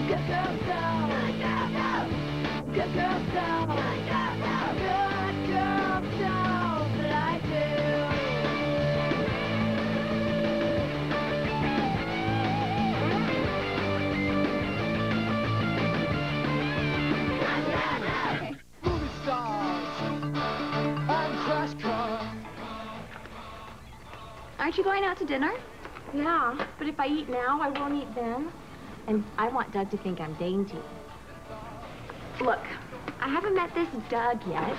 Good girls don't. Good girls don't. Good girls don't. But I do. Movie stars and crash cars. Aren't you going out to dinner? Yeah, but if I eat now, I won't eat then. And I want Doug to think I'm dainty. Look, I haven't met this Doug yet,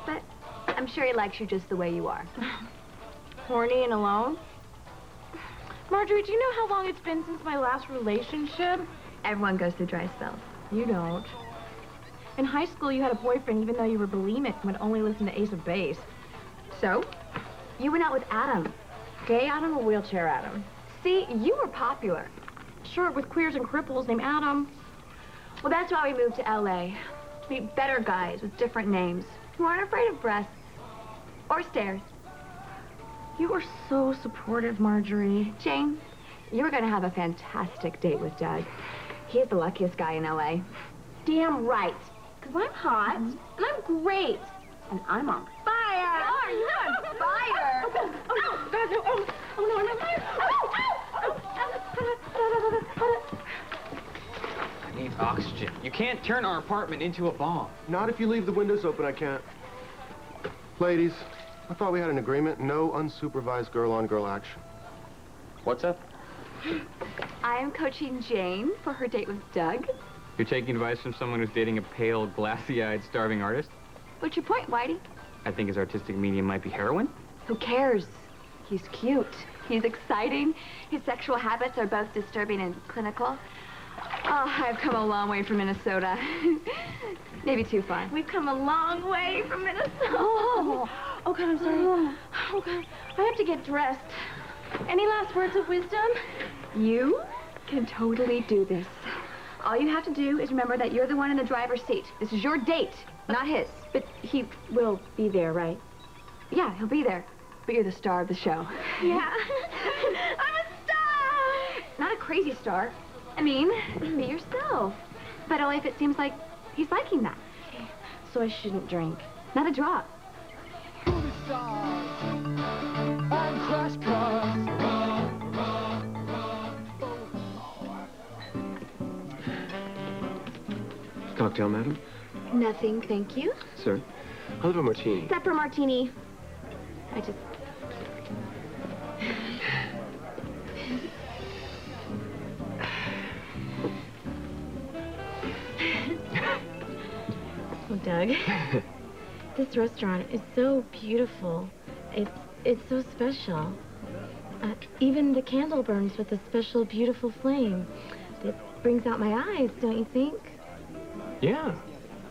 but I'm sure he likes you just the way you are. Horny and alone? Marjorie, do you know how long it's been since my last relationship? Everyone goes through dry spells. You don't. In high school, you had a boyfriend even though you were bulimic and would only listen to Ace of Base. So, you went out with Adam. Gay Adam or wheelchair Adam? See, you were popular. Sure, with queers and cripples named Adam. Well, that's why we moved to L.A. To meet better guys with different names who aren't afraid of breasts or stairs. You were so supportive, Marjorie. Jane, you're going to have a fantastic date with Doug. He's the luckiest guy in L.A. Damn right. Because I'm hot, and I'm great, and I'm on fire. Are you on fire? Oh, God, no, oh, no, I'm on fire. I need oxygen. You can't turn our apartment into a bomb. Not if you leave the windows open, I can't. Ladies, I thought we had an agreement. No unsupervised girl-on-girl action. What's up? I am coaching Jane for her date with Doug. You're taking advice from someone who's dating a pale, glassy-eyed, starving artist? What's your point, Whitey? I think his artistic medium might be heroin. Who cares? He's cute. He's exciting. His sexual habits are both disturbing and clinical. Oh, I've come a long way from Minnesota. Maybe too far. We've come a long way from Minnesota. Oh, God, I'm sorry. Oh, God, I have to get dressed. Any last words of wisdom? You can totally do this. All you have to do is remember that you're the one in the driver's seat. This is your date, not his. But he will be there, right? Yeah, he'll be there. But you're the star of the show. Yeah. I'm a star! Not a crazy star. I mean, be yourself. But only if it seems like he's liking that. Okay. So I shouldn't drink. Not a drop. Movie stars and crash cars. Cocktail, madam? Nothing, thank you. Sir? I'll have a martini. Pepper martini. I just... Oh, Doug, this restaurant is so beautiful. It's so special. Even the candle burns with a special, beautiful flame. It brings out my eyes, don't you think? Yeah.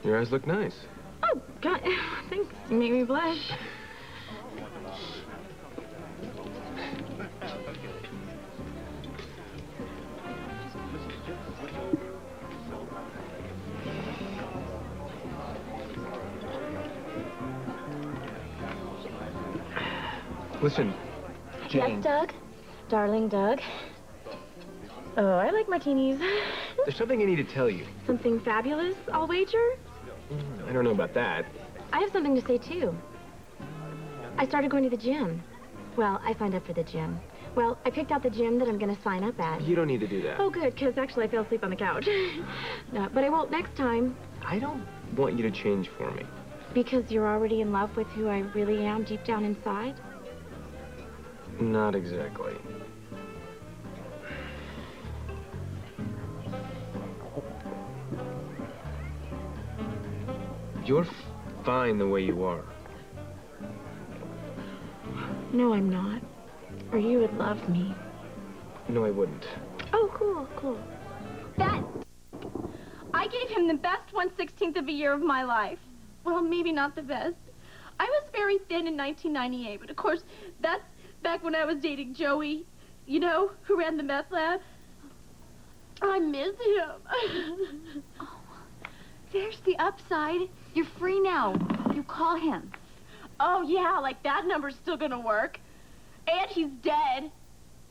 Your eyes look nice. Oh, God, thanks. You make me blush. Listen, Jane. Yes, Doug? Darling Doug? Oh, I like martinis. There's something I need to tell you. Something fabulous, I'll wager? I don't know about that. I have something to say, too. I started going to the gym. Well, I signed up for the gym. Well, I picked out the gym that I'm going to sign up at. You don't need to do that. Oh, good, because actually I fell asleep on the couch. No, but I won't next time. I don't want you to change for me. Because you're already in love with who I really am deep down inside? Not exactly. You're fine the way you are. No, I'm not. Or you would love me. No, I wouldn't. Oh, cool, cool. That... I gave him the best 1/16th of a year of my life. Well, maybe not the best. I was very thin in 1998, but of course, that's back when I was dating Joey, you know, who ran the meth lab. I miss him. Oh, there's the upside. You're free now. You call him. Oh, yeah, like that number's still gonna work. And he's dead.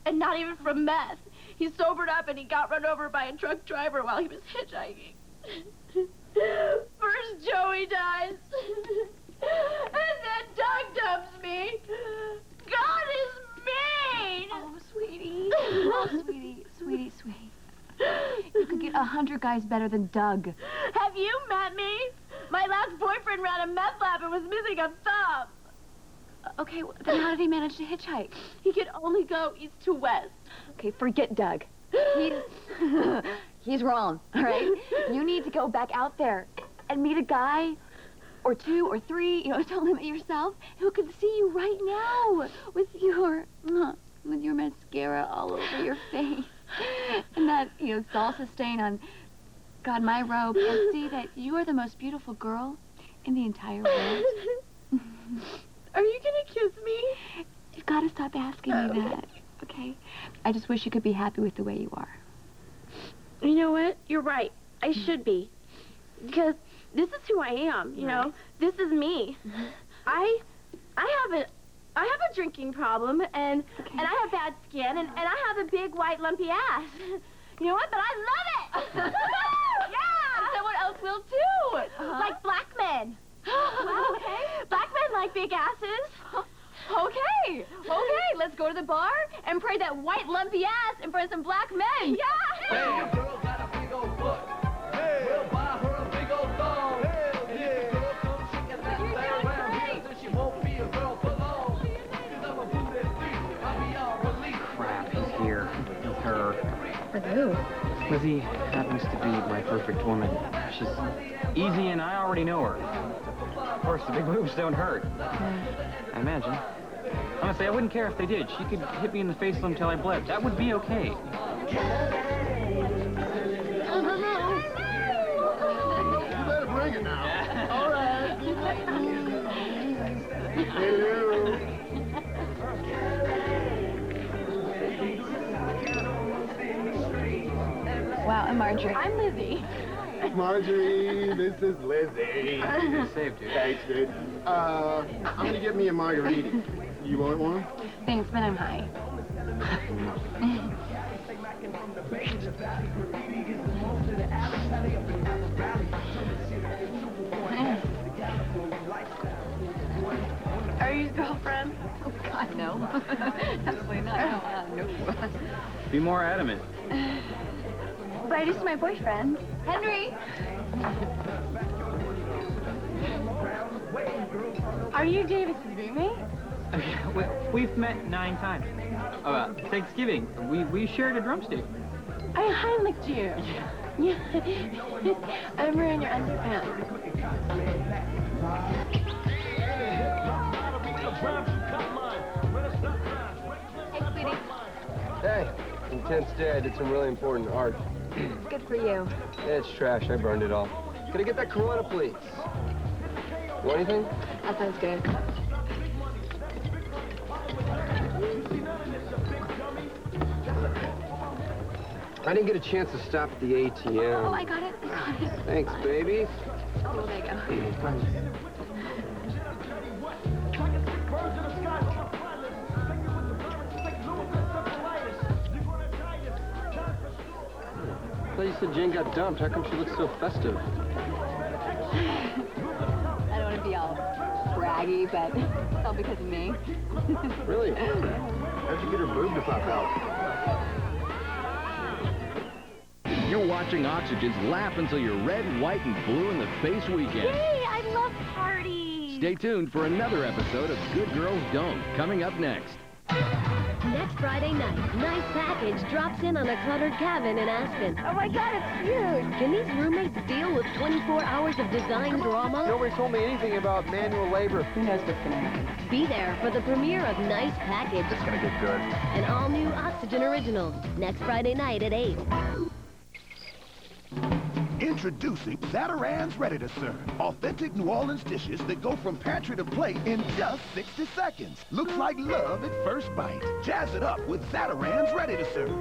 And not even from meth. he sobered up and he got run over by a truck driver while he was hitchhiking. First Joey dies, and then Doug dumps me. God is mean! Oh, sweetie. Oh, sweetie, sweetie, sweetie. You could get 100 guys better than Doug. Have you met me? My last boyfriend ran a meth lab and was missing a thumb. Okay, then how did he manage to hitchhike? He could only go east to west. Okay, forget Doug. He's wrong, all right? You need to go back out there and meet a guy or two or three, don't limit yourself, who can see you right now with your mascara all over your face and that, salsa stain on, God, my robe, and see that you are the most beautiful girl in the entire world. Are you gonna kiss me? You've got to stop asking me that, okay? I just wish you could be happy with the way you are. You know what? You're right. I should be. Because this is who I am, you know? This is me. I have a drinking problem, and I have bad skin, and I have a big, white, lumpy ass. You know what? But I love it! Yeah! And someone else will, too! Like black men. Well, okay. Black men like big asses. Okay, let's go to the bar and pray that white lumpy ass in front of some black men. Yeah! Hey, girl got a big old butt. Hey. We'll buy her a big old thong. Hell and if the girl comes shaking that thing around here, then she won't be a girl for long. 'Cause I'm a booty freak. I'll be all relief. Crap, he's here. With her. With who? Lizzie happens to be my perfect woman. She's easy and I already know her. Of course, the big moves don't hurt. I imagine. Honestly, I wouldn't care if they did. She could hit me in the face until I bled. That would be okay. You better bring it now. All right. Hello. Wow, and Marjorie. I'm Lizzie. Marjorie, this is Lizzie. You saved you. Thanks, dude. I'm gonna get me a margarita. You want one? Thanks, but I'm high. Are you his girlfriend? Oh, God, no. Absolutely not. No. Be more adamant. But I just my boyfriend. Henry! Are you Davis's roommate? We've met 9 times. Thanksgiving, we shared a drumstick. I Heimlicked you. Yeah. I'm wearing your underpants. Hey, sweetie. Hey, intense day. I did some really important art. Good for you. Yeah, it's trash. I burned it all. Can I get that Corona, please? Want anything? That sounds good. I didn't get a chance to stop at the ATM. Oh, I got it. Thanks, baby. Oh, there you go. I thought you said Jane got dumped. How come she looks so festive? I don't want to be all braggy, but it's all because of me. Really? How'd you get her boob to pop out? You're watching Oxygen's Laugh Until You're Red, White, and Blue in the Face Weekend. Yay, I love parties. Stay tuned for another episode of Good Girls Don't, coming up next. Next Friday night, Nice Package drops in on a cluttered cabin in Aspen. Oh my God, it's huge. Can these roommates deal with 24 hours of design drama? Nobody told me anything about manual labor. Who knows what's going to happen? Be there for the premiere of Nice Package, It's gonna get good. an all-new Oxygen original, next Friday night at 8. Introducing Zatarain's Ready to Serve. Authentic New Orleans dishes that go from pantry to plate in just 60 seconds. Looks like love at first bite. Jazz it up with Zatarain's Ready to Serve.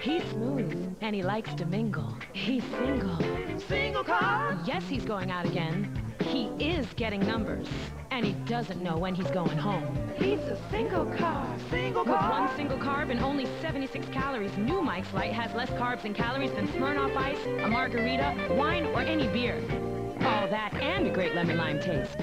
He's smooth, and he likes to mingle. He's single. Single car? Yes, he's going out again. He is getting numbers, and he doesn't know when he's going home. He's a single car. Single With car? one single carb and only 76 calories, new Mike's Light has less carbs and calories than Smirnoff Ice, a margarita, wine, or any beer. All that and a great lemon lime taste.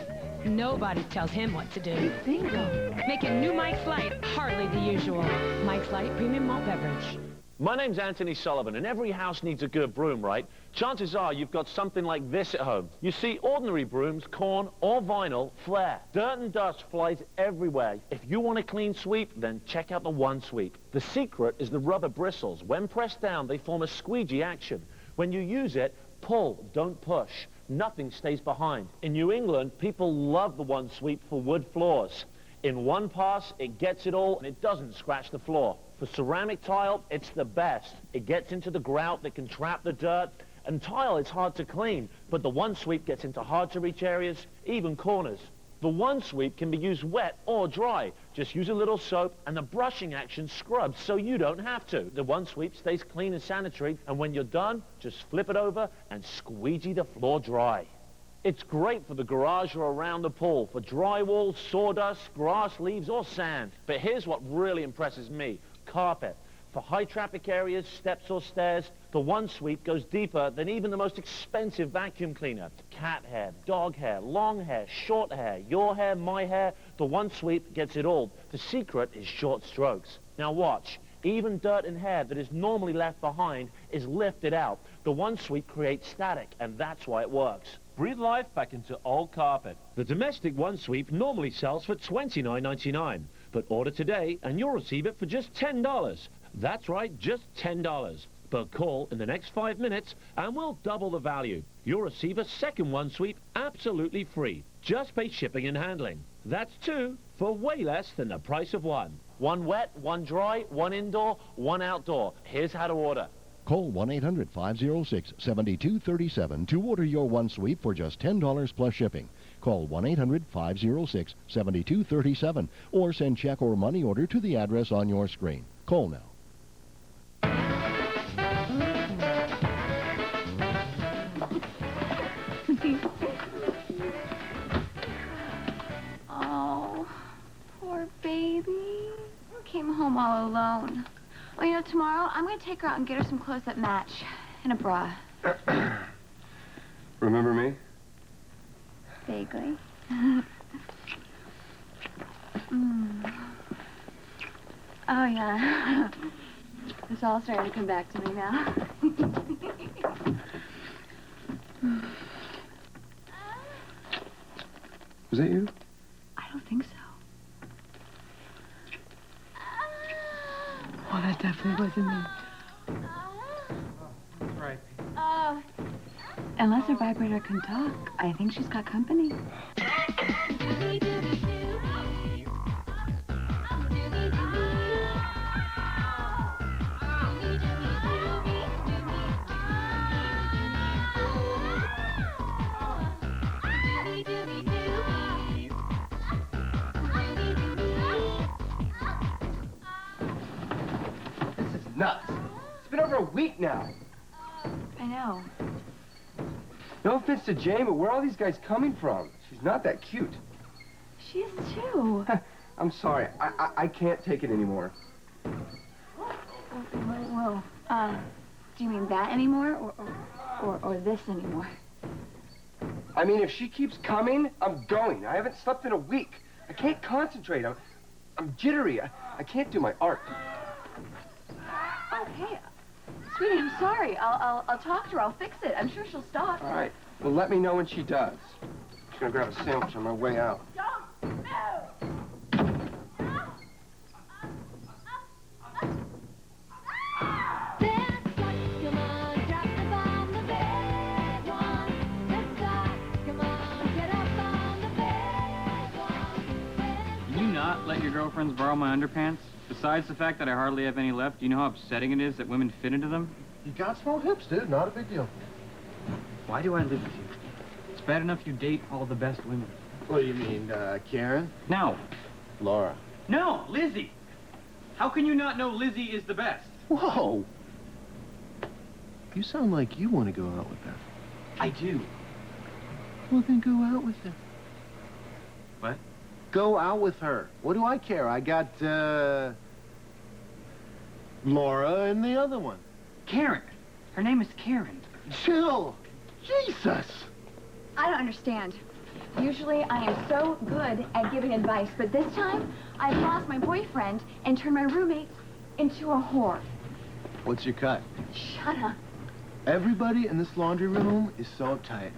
Nobody tells him what to do. He's single. Making new Mike's Light hardly the usual. Mike's Light Premium Malt Beverage. My name's Anthony Sullivan, and every house needs a good broom, right? Chances are you've got something like this at home. You see, ordinary brooms, corn, or vinyl, flare. Dirt and dust flies everywhere. If you want a clean sweep, then check out the One Sweep. The secret is the rubber bristles. When pressed down, they form a squeegee action. When you use it, pull, don't push. Nothing stays behind. In New England, people love the One Sweep for wood floors. In one pass, it gets it all, and it doesn't scratch the floor. For ceramic tile, it's the best. It gets into the grout that can trap the dirt, and tile is hard to clean, but the One Sweep gets into hard-to-reach areas, even corners. The One Sweep can be used wet or dry. Just use a little soap, and the brushing action scrubs so you don't have to. The One Sweep stays clean and sanitary, and when you're done, just flip it over and squeegee the floor dry. It's great for the garage or around the pool, for drywall, sawdust, grass, leaves, or sand. But here's what really impresses me. Carpet. For high traffic areas, steps or stairs, the One Sweep goes deeper than even the most expensive vacuum cleaner. Cat hair, dog hair, long hair, short hair, your hair, my hair, the One Sweep gets it all. The secret is short strokes. Now watch. Even dirt and hair that is normally left behind is lifted out. The One Sweep creates static, and that's why it works. Breathe life back into old carpet. The domestic One Sweep normally sells for $29.99, but order today and you'll receive it for just $10. That's right, just $10. But call in the next 5 minutes and we'll double the value. You'll receive a second One Sweep absolutely free. Just pay shipping and handling. That's two for way less than the price of one. One wet, one dry, one indoor, one outdoor. Here's how to order. Call 1-800-506-7237 to order your One Sweep for just $10 plus shipping. Call 1-800-506-7237 or send check or money order to the address on your screen. Call now. Oh, poor baby. Came home all alone. Well, you know, tomorrow I'm going to take her out and get her some clothes that match and a bra. Remember me? Vaguely. Oh, yeah. It's all starting to come back to me now. Was that you? I don't think so. Oh, that definitely wasn't me. Right. Unless her vibrator can talk, I think she's got company. This is nuts. It's been over a week now. I know. No offense to Jane, but where are all these guys coming from? She's not that cute. She is too. I'm sorry. I can't take it anymore. Whoa. Do you mean that anymore or this anymore? I mean, if she keeps coming, I'm going. I haven't slept in a week. I can't concentrate. I'm jittery. I can't do my art. Okay. Sweetie, I'm sorry. I'll talk to her. I'll fix it. I'm sure she'll stop. All right. Well, let me know when she does. I'm gonna grab a sandwich on my way out. Don't move! Can you not let your girlfriends borrow my underpants? Besides the fact that I hardly have any left, do you know how upsetting it is that women fit into them? You got small hips, dude. Not a big deal. Why do I live with you? It's bad enough you date all the best women. What do you mean, Karen? No. Laura. No, Lizzie! How can you not know Lizzie is the best? Whoa! You sound like you want to go out with her. I do. Well, then go out with her. What? Go out with her. What do I care? I got, Laura and the other one. Karen. Her name is Karen. Chill. Jesus. I don't understand. Usually I am so good at giving advice, but this time I've lost my boyfriend and turned my roommate into a whore. What's your cut? Shut up. Everybody in this laundry room is so uptight.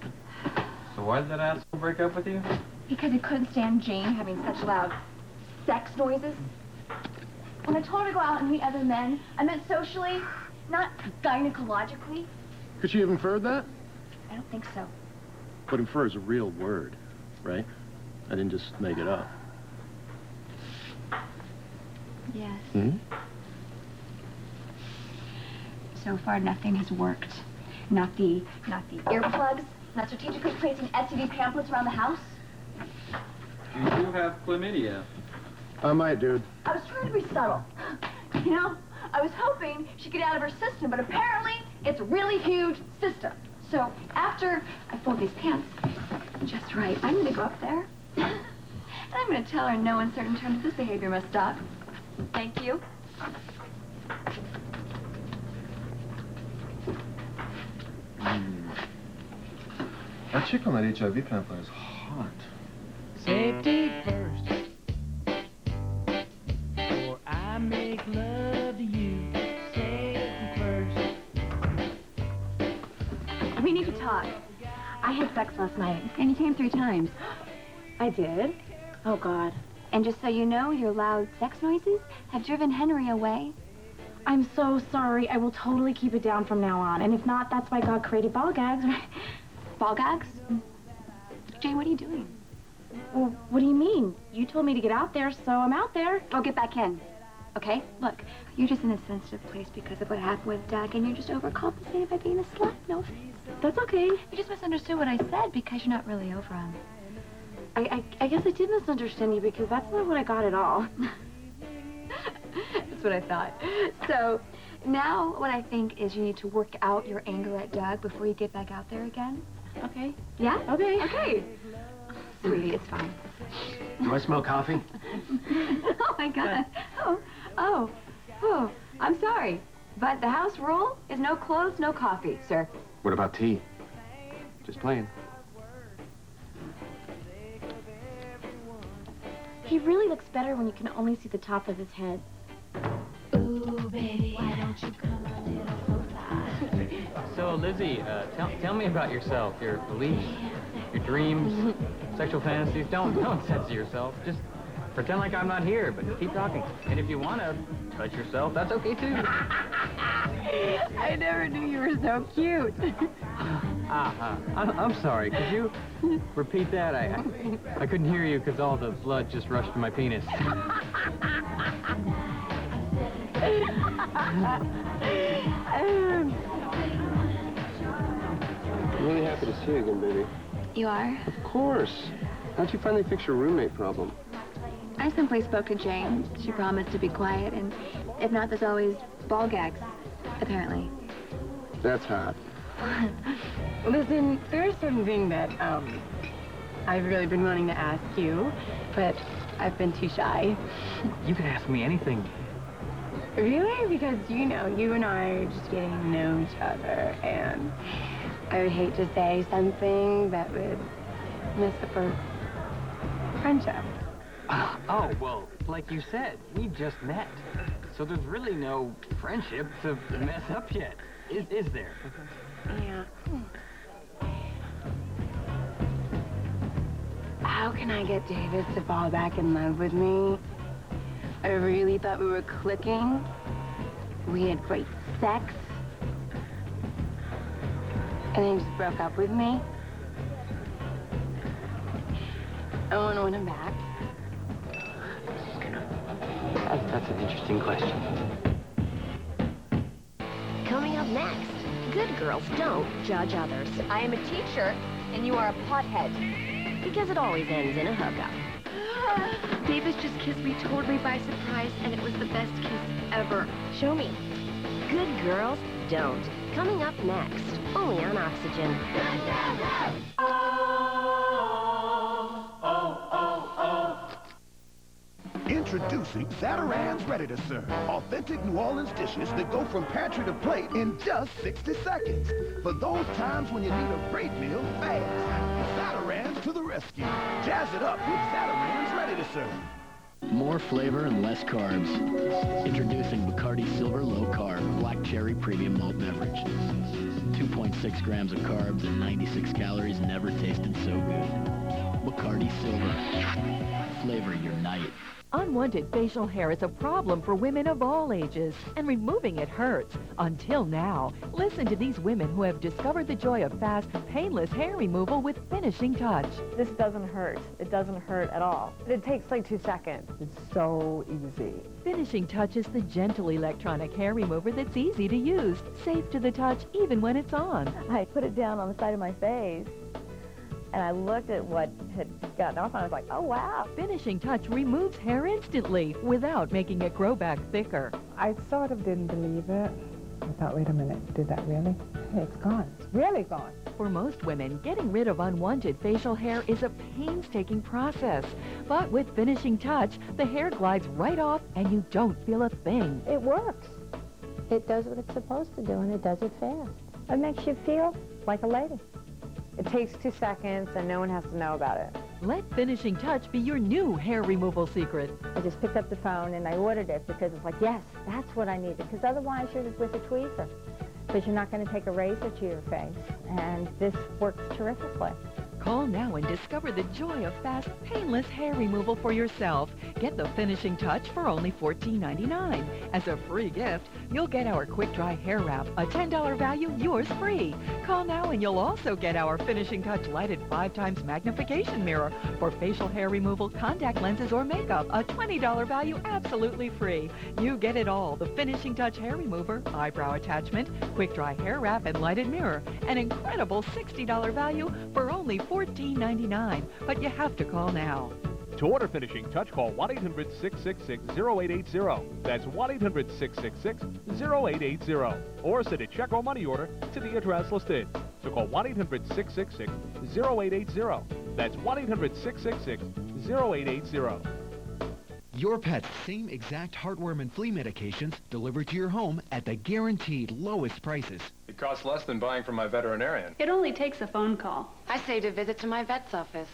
So why did that asshole break up with you? Because he couldn't stand Jane having such loud sex noises. When I told her to go out and meet other men, I meant socially, not gynecologically. Could she have inferred that? I don't think so. But infer is a real word, right? I didn't just make it up. Yes. Hmm? So far, nothing has worked. Not the earplugs, not strategically placing STD pamphlets around the house. You do have chlamydia. I might, dude. I was trying to be subtle. You know, I was hoping she'd get out of her system, but apparently it's a really huge system. So after I fold these pants just right, I'm going to go up there, and I'm going to tell her in no uncertain terms this behavior must stop. Thank you. That chick on that HIV pamphlet is hot. Safety first, or I make love to you. Safety first. We need to talk. I had sex last night, and you came 3 times. I did? Oh, God. And just so you know, your loud sex noises have driven Henry away. I'm so sorry. I will totally keep it down from now on. And if not, that's why God created ball gags. Ball gags? Jane, what are you doing? Well, what do you mean? You told me to get out there, so I'm out there. I'll get back in. Okay? Look, you're just in a sensitive place because of what happened with Doug, and you're just overcompensating by being a slut. No offense. That's okay. You just misunderstood what I said because you're not really over him. I guess I did misunderstand you because that's not what I got at all. That's what I thought. So, now what I think is you need to work out your anger at Doug before you get back out there again. Okay. Yeah? Okay. Okay. Sweetie, it's fine. Do I smell coffee? Oh, my God. Oh, I'm sorry. But the house rule is no clothes, no coffee, sir. What about tea? Just playing. He really looks better when you can only see the top of his head. Ooh, baby, why don't you come a little closer? So, Lizzie, tell me about yourself, your beliefs, your dreams, sexual fantasies. Don't censor yourself. Just pretend like I'm not here, but keep talking. And if you want to touch yourself, that's okay, too. I never knew you were so cute. I'm sorry. Could you repeat that? I couldn't hear you because all the blood just rushed to my penis. I'm really happy to see you again, baby. You are? Of course. How'd you finally fix your roommate problem? I simply spoke to Jane. She promised to be quiet, and if not, there's always ball gags, apparently. That's hot. Listen, there's something that, I've really been wanting to ask you, but I've been too shy. You can ask me anything. Really? Because, you know, you and I are just getting to know each other, and I would hate to say something that would mess up our friendship. Oh, well, like you said, we just met. So there's really no friendship to mess up yet, is there? Yeah. How can I get Davis to fall back in love with me? I really thought we were clicking. We had great sex. And then he just broke up with me. I want to win him back. That's an interesting question. Coming up next, good girls don't judge others. I am a teacher, and you are a pothead. Because it always ends in a hookup. Davis just kissed me totally by surprise, and it was the best kiss ever. Show me. Good girls don't Coming up next, only on Oxygen. Introducing Zatarain's Ready to Serve. Authentic New Orleans dishes that go from pantry to plate in just 60 seconds. For those times when you need a great meal fast. Zatarain's to the rescue. Jazz it up with Zatarain's Ready to Serve. More flavor and less carbs. Introducing Bacardi Silver Low Carb Black Cherry Premium Malt Beverage. 2.6 grams of carbs and 96 calories never tasted so good. Bacardi Silver. Flavor your night. Unwanted facial hair is a problem for women of all ages, and removing it hurts. Until now. Listen to these women who have discovered the joy of fast, painless hair removal with Finishing Touch. This doesn't hurt. It doesn't hurt at all. It takes like 2 seconds. It's so easy. Finishing Touch is the gentle electronic hair remover that's easy to use, safe to the touch even when it's on. I put it down on the side of my face, and I looked at what had gotten off, and I was like, oh, wow. Finishing Touch removes hair instantly without making it grow back thicker. I sort of didn't believe it. I thought, wait a minute, did that really? It's gone. It's really gone. For most women, getting rid of unwanted facial hair is a painstaking process. But with Finishing Touch, the hair glides right off and you don't feel a thing. It works. It does what it's supposed to do, and it does it fast. It makes you feel like a lady. It takes 2 seconds, and no one has to know about it. Let Finishing Touch be your new hair removal secret. I just picked up the phone and I ordered it because it's like, yes, that's what I needed. Because otherwise you're with a tweezer. Because you're not going to take a razor to your face. And this works terrifically. Call now and discover the joy of fast, painless hair removal for yourself. Get the Finishing Touch for only $14.99. As a free gift, you'll get our Quick Dry Hair Wrap, a $10 value, yours free. Call now and you'll also get our Finishing Touch lighted 5x magnification mirror for facial hair removal, contact lenses, or makeup, a $20 value, absolutely free. You get it all, the Finishing Touch hair remover, eyebrow attachment, Quick Dry Hair Wrap, and lighted mirror. An incredible $60 value for only $14.99, but you have to call now. To order Finishing Touch, call 1-800-666-0880. That's 1-800-666-0880. Or send a check or money order to the address listed. So call 1-800-666-0880. That's 1-800-666-0880. Your pet's same exact heartworm and flea medications delivered to your home at the guaranteed lowest prices. It costs less than buying from my veterinarian. It only takes a phone call. I saved a visit to my vet's office.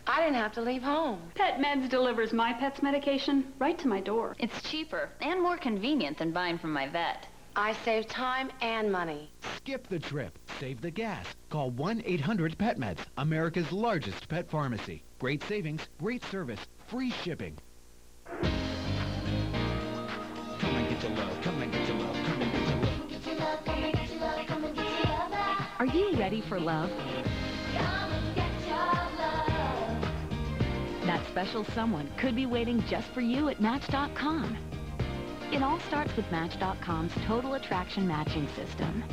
I didn't have to leave home. Pet Meds delivers my pet's medication right to my door. It's cheaper and more convenient than buying from my vet. I save time and money. Skip the trip. Save the gas. Call 1-800-PET-MEDS, America's largest pet pharmacy. Great savings, great service, free shipping. Come and get your love, come and get your love, come and get your love. Get your love, come and get your love, come and get your love back. Are you ready for love? Come and get your love. That special someone could be waiting just for you at Match.com. It all starts with Match.com's Total Attraction Matching System.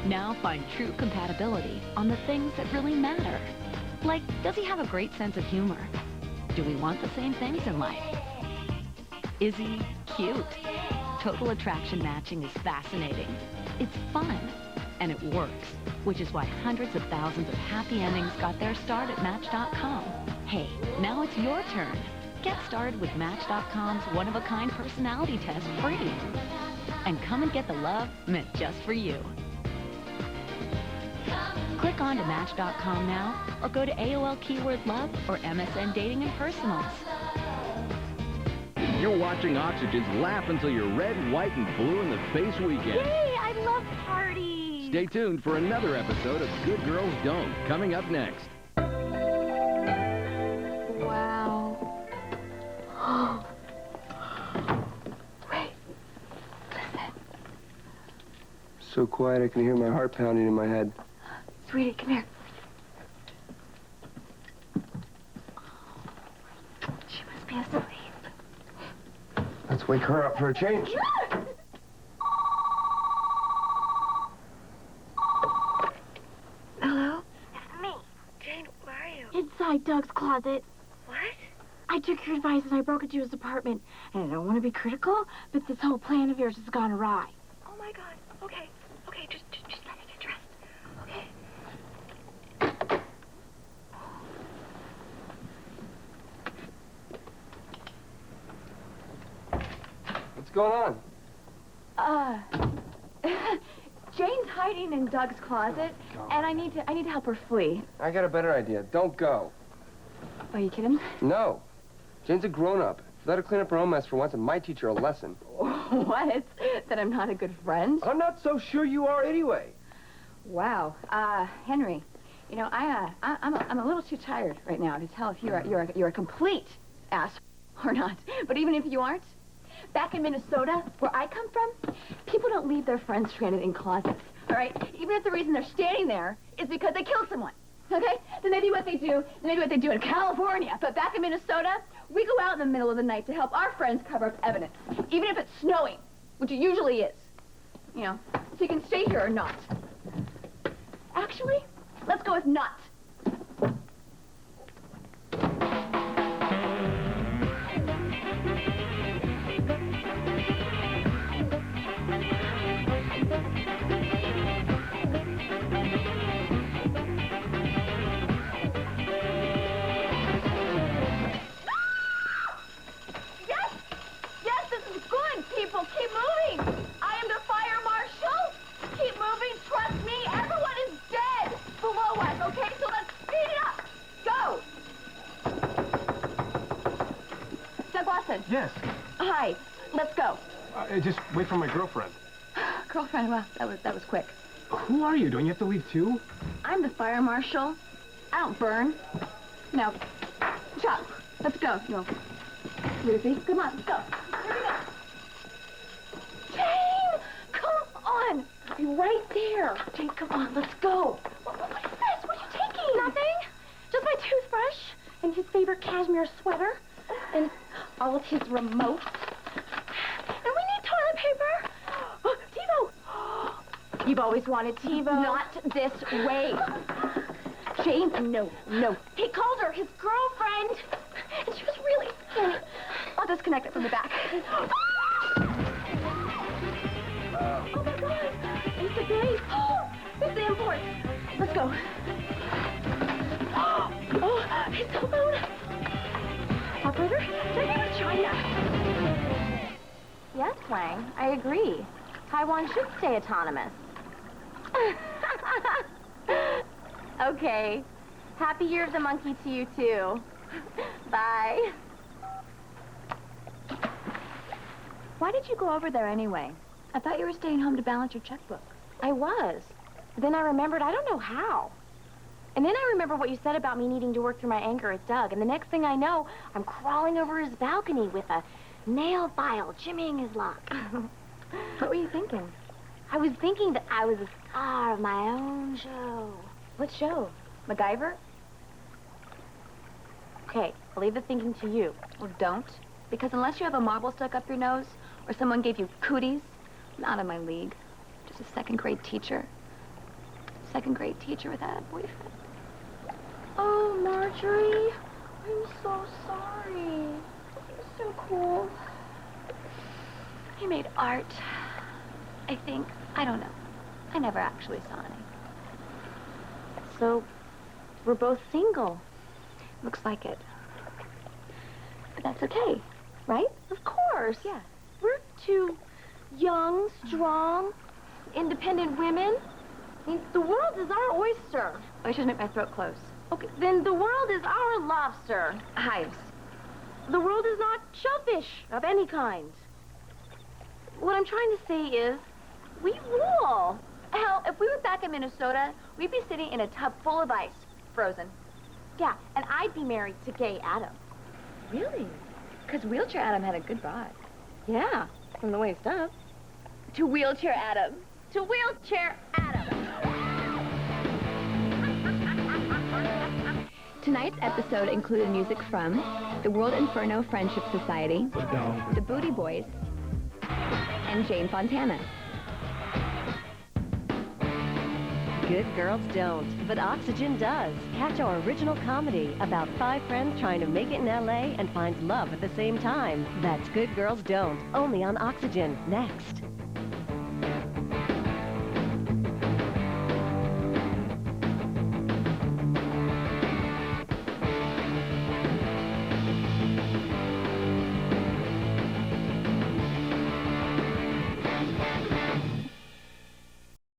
Now find true compatibility on the things that really matter. Like, does he have a great sense of humor? Do we want the same things in life? Is he cute? Total Attraction Matching is fascinating. It's fun. And it works, which is why hundreds of thousands of happy endings got their start at Match.com. Hey, now it's your turn. Get started with Match.com's one-of-a-kind personality test free. And come and get the love meant just for you. Click on to Match.com now, or go to AOL keyword love or MSN Dating and Personals. You're watching Oxygen's Laugh Until You're Red, White, and Blue in the Face Weekend. Yay! I love parties! Stay tuned for another episode of Good Girls Don't, coming up next. Wow. Wait. Listen. So quiet I can hear my heart pounding in my head. Sweetie, come here. She must be asleep. Let's wake her up for a change. Hello? Me. Jane, where are you? Inside Doug's closet. What? I took your advice and I broke into his apartment. And I don't want to be critical, but this whole plan of yours has gone awry. Oh, my God. Okay. Okay, just let it What's going on? Jane's hiding in Doug's closet, and I need to help her flee. I got a better idea. Don't go. Are you kidding? No. Jane's a grown-up. Let her clean up her own mess for once and might teach her a lesson. What? That I'm not a good friend? I'm not so sure you are anyway. Wow. Henry, you know, I'm a little too tired right now to tell if you're a complete ass or not. But even if you aren't, back in Minnesota, where I come from, people don't leave their friends stranded in closets, all right? Even if the reason they're standing there is because they killed someone, okay? Then maybe what they do in California. But back in Minnesota, we go out in the middle of the night to help our friends cover up evidence, even if it's snowing, which it usually is. You know, so you can stay here or not. Actually, let's go with not. People, keep moving! I am the fire marshal! Keep moving, trust me, everyone is dead below us, okay? So let's speed it up! Go! Doug Watson. Yes. Hi, let's go. Just wait for my girlfriend. Girlfriend, well, that was quick. Who are you? Don't you have to leave too? I'm the fire marshal. I don't burn. Now, Chuck, let's go. No. Ruthie, come on, let's go. Here we go. Jane! Come on! You're right there. Jane, come on, let's go. What is this? What are you taking? Nothing. Just my toothbrush and his favorite cashmere sweater and all of his remotes. And we need toilet paper. TiVo! You've always wanted TiVo. Not this way. Jane, no. He called her his girlfriend. And she was really skinny. I'll disconnect it from the back. Oh my God! It's the base! It's the imports! Let's go. Oh, his cell phone! Operator, take me to China. Yes, Wang, I agree. Taiwan should stay autonomous. Okay. Happy Year of the Monkey to you, too. Bye. Why did you go over there anyway? I thought you were staying home to balance your checkbook. I was. But then I remembered, I don't know how. And then I remember what you said about me needing to work through my anger at Doug. And the next thing I know, I'm crawling over his balcony with a nail file, jimmying his lock. What were you thinking? I was thinking that I was a star of my own show. What show? MacGyver? Okay, I'll leave the thinking to you. Well, don't. Because unless you have a marble stuck up your nose, or someone gave you cooties, not in my league. Just a second-grade teacher. Second-grade teacher without a boyfriend. Oh, Marjorie. I'm so sorry. It's so cool. He made art. I think. I don't know. I never actually saw any. So, we're both single. Looks like it. But that's okay, right? Of course. Yeah. We're two young, strong, independent women. I mean, the world is our oyster. Oysters make my throat close. Okay, then the world is our lobster. Hives. The world is not shellfish of any kind. What I'm trying to say is, we rule. Hell, if we were back in Minnesota, we'd be sitting in a tub full of ice, frozen. Yeah, and I'd be married to Gay Adam. Really? Because Wheelchair Adam had a good ride. Yeah, from the waist up. To Wheelchair Adam. To Wheelchair Adam. Tonight's episode included music from the World Inferno Friendship Society, the Booty Boys, and Jane Fontana. Good Girls Don't, but Oxygen does. Catch our original comedy about 5 friends trying to make it in L.A. and find love at the same time. That's Good Girls Don't, only on Oxygen, next.